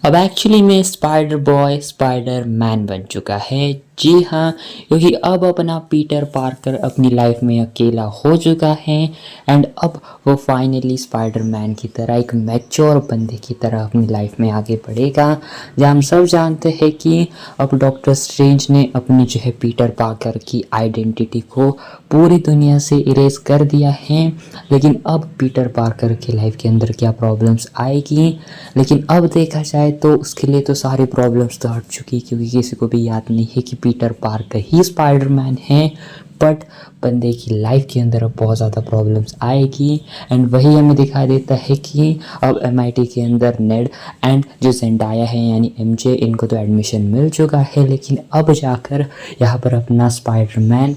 अब एक्चुअली में spider boy spider man बन चुका है। जी हाँ, क्योंकि अब अपना पीटर पार्कर अपनी लाइफ में अकेला हो चुका है एंड अब वो फाइनली स्पाइडर मैन की तरह एक मैच्योर बंदे की तरह अपनी लाइफ में आगे बढ़ेगा। जहाँ हम सब जानते हैं कि अब डॉक्टर स्ट्रेंज ने अपनी जो है पीटर पार्कर की आइडेंटिटी को पूरी दुनिया से इरेज कर दिया है। लेकिन अब पीटर पार्कर की लाइफ के अंदर क्या प्रॉब्लम्स आएगी, लेकिन अब देखा जाए तो उसके लिए तो सारी प्रॉब्लम्स तो हट चुकी, क्योंकि किसी को भी याद नहीं है कि पीटर पार्कर ही स्पाइडरमैन है। बट बंदे की लाइफ के अंदर अब बहुत ज़्यादा प्रॉब्लम्स आएगी एंड वही हमें दिखाई देता है कि अब एमआईटी के अंदर नेड एंड जो जेंडाया है यानी एमजे, इनको तो एडमिशन मिल चुका है, लेकिन अब जाकर यहाँ पर अपना स्पाइडरमैन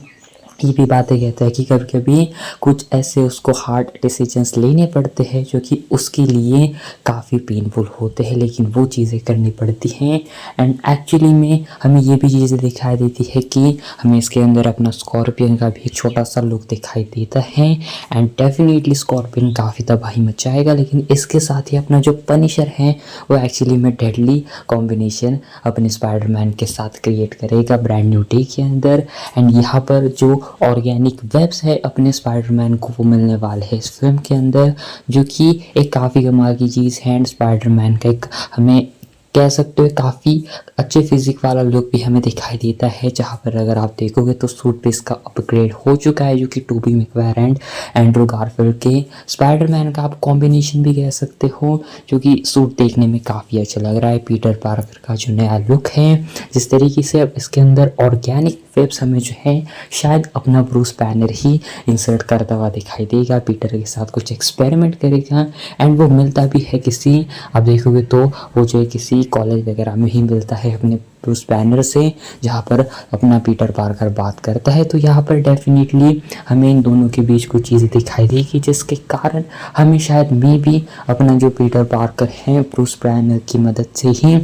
ये भी बातें कहता है कि कभी कभी कुछ ऐसे उसको हार्ड डिसीजंस लेने पड़ते हैं जो कि उसके लिए काफ़ी पेनफुल होते हैं, लेकिन वो चीज़ें करनी पड़ती हैं। एंड एक्चुअली में हमें ये भी चीज़ें दिखाई देती है कि हमें इसके अंदर अपना स्कॉर्पियन का भी एक छोटा सा लुक दिखाई देता है एंड डेफिनेटली स्कॉर्पियन काफ़ी तबाही मचाएगा, लेकिन इसके साथ ही अपना जो पनिशर है वो एक्चुअली में डेडली कॉम्बिनेशन अपने स्पाइडरमैन के साथ क्रिएट करेगा ब्रांड न्यू डे के अंदर। एंड यहाँ पर जो ऑर्गेनिक वेब्स है अपने स्पाइडरमैन को वो मिलने वाले हैं इस फिल्म के अंदर, जो कि एक काफ़ी कमाल की चीज़ है। एंड स्पाइडरमैन का एक हमें कह सकते हो काफ़ी अच्छे फिजिक वाला लुक भी हमें दिखाई देता है, जहाँ पर अगर आप देखोगे तो सूट पे इसका अपग्रेड हो चुका है, जो कि Toby Maguire and Andrew Garfield के स्पाइडरमैन का आप कॉम्बिनेशन भी कह सकते हो, जो कि सूट देखने में काफ़ी अच्छा लग रहा है। पीटर पार्कर का जो नया लुक है, जिस तरीके से अब इसके अंदर ऑर्गेनिक वेब्स हमें जो है शायद अपना ब्रूस बैनर ही इंसर्ट करता हुआ दिखाई देगा, पीटर के साथ कुछ एक्सपेरिमेंट करेगा एंड वो मिलता भी है किसी, आप देखोगे तो वो जो है किसी कॉलेज वगैरह में ही मिलता है अपने ब्रूस बैनर से, जहाँ पर अपना पीटर पार्कर बात करता है। तो यहाँ पर डेफिनेटली हमें इन दोनों के बीच कुछ चीज़ें दिखाई देगी, जिसके कारण हमें शायद मे भी अपना जो पीटर पार्कर है ब्रूस बैनर की मदद से ही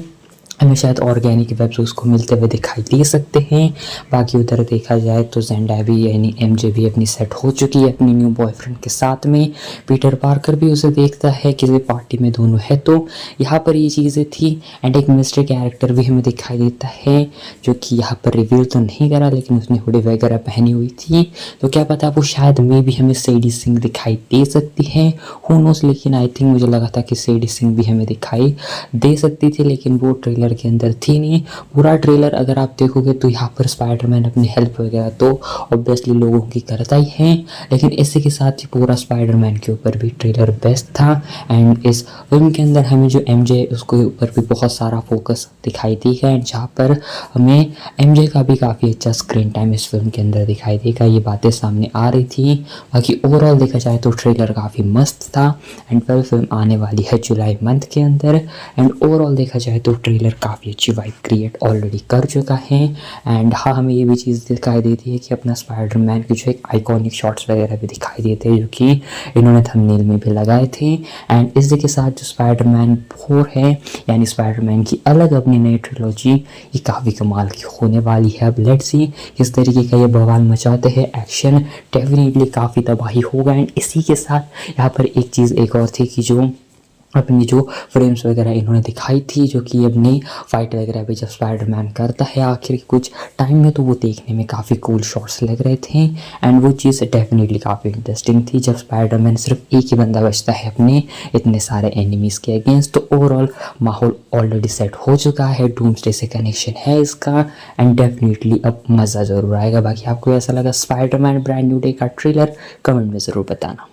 हमें शायद ऑर्गेनिक वेब्स उसको मिलते हुए दिखाई दे सकते हैं। बाकी उधर देखा जाए तो जेंडाया भी यानी एमजे भी अपनी सेट हो चुकी है अपनी न्यू बॉयफ्रेंड के साथ में, पीटर पार्कर भी उसे देखता है किसी पार्टी में दोनों है। तो यहाँ पर ये चीज़ें थी एंड एक मिस्ट्री कैरेक्टर भी हमें दिखाई देता है, जो कि यहाँ पर रिवील तो नहीं करा, लेकिन उसने हुडी वगैरह पहनी हुई थी, तो क्या पता वो शायद में भी हमें सेडी सिंह दिखाई दे सकती है, हू नोस। लेकिन आई थिंक मुझे लगा था कि सेडी सिंह भी हमें दिखाई दे सकती थी, लेकिन वो ट्रेलर के अंदर थी नहीं। पूरा ट्रेलर अगर आप देखोगे तो यहाँ पर स्पाइडरमैन अपनी हेल्प वगैरह तो ऑब्वियसली लोगों की करता ही है, लेकिन इसी के साथ ही पूरा स्पाइडरमैन के ऊपर भी ट्रेलर बेस्ट था। एंड इस फिल्म के अंदर हमें जो एमजे उसके ऊपर भी बहुत सारा फोकस दिखाई देगा एंड जहाँ पर हमें एमजे का भी काफ़ी अच्छा स्क्रीन टाइम इस फिल्म के अंदर दिखाई देगा, ये बातें सामने आ रही थी। बाकी ओवरऑल देखा जाए तो ट्रेलर काफ़ी मस्त था एंड वेल फिल्म आने वाली है जुलाई मंथ के अंदर। एंड ओवरऑल देखा जाए तो ट्रेलर काफ़ी अच्छी वाइब क्रिएट ऑलरेडी कर चुका है। एंड हाँ, हमें ये भी चीज़ दिखाई देती है कि अपना स्पाइडरमैन की जो एक आइकॉनिक शॉट्स वगैरह भी दिखाई देते हैं, जो कि इन्होंने थंबनेल में भी लगाए थे। एंड इसी के साथ जो स्पाइडरमैन 4 है यानी स्पाइडरमैन की अलग अपनी नई ट्रिलॉजी, ये काफ़ी कमाल की होने वाली है। अब लेट्स सी किस तरीके का ये बवाल मचाते हैं, एक्शन डेफिनेटली काफ़ी तबाही होगा। एंड इसी के साथ यहाँ पर एक चीज़ एक और थी कि जो अपनी जो फ्रेम्स वगैरह इन्होंने दिखाई थी, जो कि अपनी फाइट वगैरह भी जब स्पाइडरमैन करता है आखिर कुछ टाइम में, तो वो देखने में काफ़ी कूल शॉट्स लग रहे थे एंड वो चीज़ डेफिनेटली काफ़ी इंटरेस्टिंग थी जब स्पाइडरमैन सिर्फ एक ही बंदा बचता है अपने इतने सारे एनिमीज़ के अगेंस्ट। तो ओवरऑल माहौल ऑलरेडी सेट हो चुका है, डूम्सडे से कनेक्शन है इसका एंड डेफिनेटली अब मज़ा ज़रूर आएगा। बाकी आपको ऐसा लगा स्पाइडरमैन ब्रांड न्यू डे का ट्रेलर, कमेंट में ज़रूर बताना।